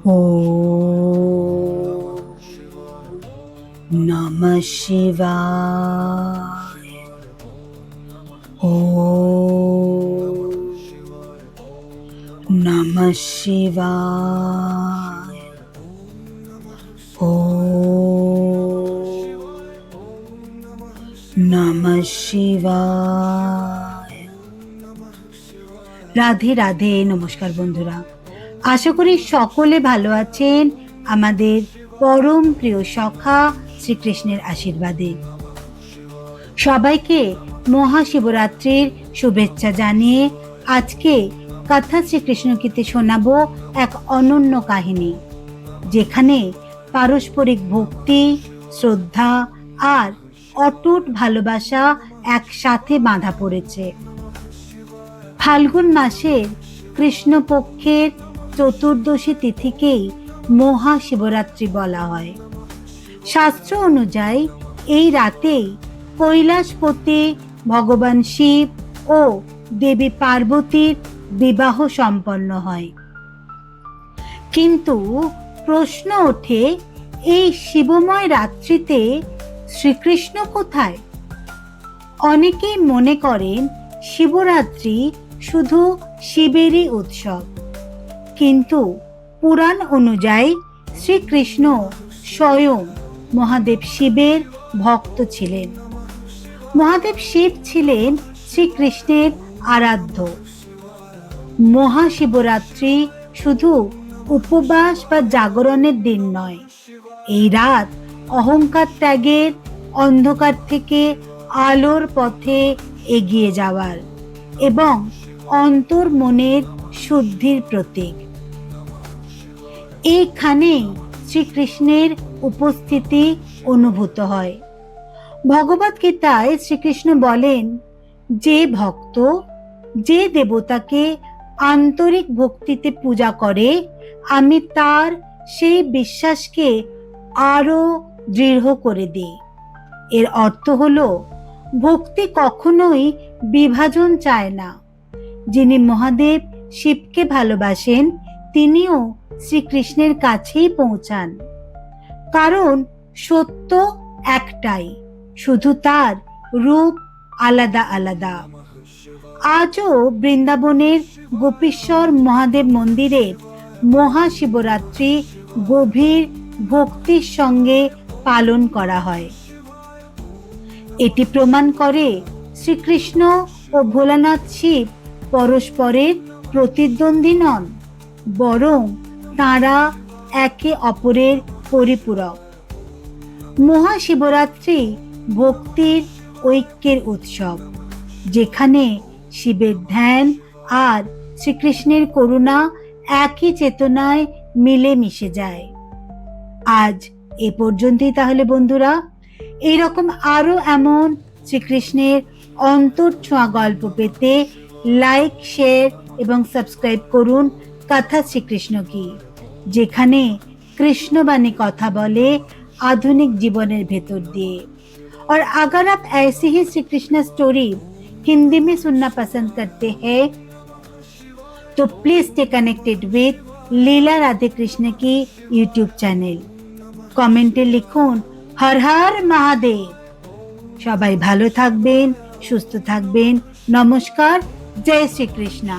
ॐ नमः शिवाय। ॐ नमः शिवाय। ॐ नमः शिवाय। রাধে রাধে। নমস্কার বন্ধুরা, আশা করি সকলে ভালো আছেন আমাদের পরম প্রিয় সখা শ্রীকৃষ্ণের আশীর্বাদে। সবাইকে মহাশিবরাত্রির শুভেচ্ছা জানিয়ে আজকে কথা শ্রীকৃষ্ণকে শোনাবো এক অনন্য কাহিনী, যেখানে পারস্পরিক ভক্তি, শ্রদ্ধা আর অটুট ভালোবাসা একসাথে বাঁধা পড়েছে। ফাল্গুন মাসের কৃষ্ণপক্ষের চতুর্দশী তিথিকেই মহাশিবরাত্রি বলা হয়। শাস্ত্র অনুযায়ী এই রাতেই কৈলাসপতি ভগবান শিব ও দেবী পার্বতীর বিবাহ সম্পন্ন হয়। কিন্তু প্রশ্ন ওঠে, এই শিবময় রাত্রিতে শ্রীকৃষ্ণ কোথায়? অনেকেই মনে করেন শিবরাত্রি শুধু শিবেরই উৎসব, কিন্তু পুরাণ অনুযায়ী শ্রীকৃষ্ণ স্বয়ং মহাদেব শিবের ভক্ত ছিলেন। মহাদেব শিব ছিলেন শ্রীকৃষ্ণের আরাধ্য। মহাশিবরাত্রি শুধু উপবাস বা জাগরণের দিন নয়, এই রাত অহংকার ত্যাগের, অন্ধকার থেকে আলোর পথে এগিয়ে যাওয়ার এবং অন্তর মনের শুদ্ধির প্রতীক। এইখানেই শ্রীকৃষ্ণের উপস্থিতি অনুভূত হয়। ভগবদ গীতায় শ্রীকৃষ্ণ বলেন, যে ভক্ত যে দেবতাকে আন্তরিক ভক্তিতে পূজা করে, আমি তার সেই বিশ্বাসকে আরো দৃঢ় করে দিই। এর অর্থ হলো, ভক্তি কখনোই বিভাজন চায় না। যিনি মহাদেব শিবকে ভালোবাসেন, তিনিও শ্রীকৃষ্ণের কাছেই পৌঁছান। কারণ সত্য একটাই, শুধু তার রূপ আলাদা আলাদা। আজও বৃন্দাবনের গোপীশ্বর মহাদেব মন্দিরের মহাশিবরাত্রি গভীর ভক্তির সঙ্গে পালন করা হয়। এটি প্রমাণ করে শ্রীকৃষ্ণ ও ভোলানাথ শিব পরস্পরের প্রতিদ্বন্দ্বী নন, বরং তাঁরা একে অপরের পরিপূরক। মহাশিবরাত্রি ভক্তির ঐক্যের উৎসব, যেখানে শিবের ধ্যান আর শ্রীকৃষ্ণের করুণা একই চেতনায় মিলে মিশে যায়। আজ এ পর্যন্তই তাহলে বন্ধুরা। এইরকম আরো এমন শ্রীকৃষ্ণের অন্তরছোঁয়া গল্প পেতে লাইক, শেয়ার এবং সাবস্ক্রাইব করুন কথা শ্রীকৃষ্ণ की, যেখানে কৃষ্ণবাণী কথা বলে आधुनिक जीवনের ভেতর দিয়ে। और अगर आप ऐसी ही श्री कृष्ण स्टोरी हिंदी में सुनना पसंद करते हैं तो प्लीज स्टे कनेक्टेड विद लीला राधे कृष्ण की यूट्यूब चैनल। कमेंटे लिखुन हर हर महादेव। সবাই ভালো থাকবেন, সুস্থ থাকবেন। নমস্কার, জয় শ্রীকৃষ্ণ।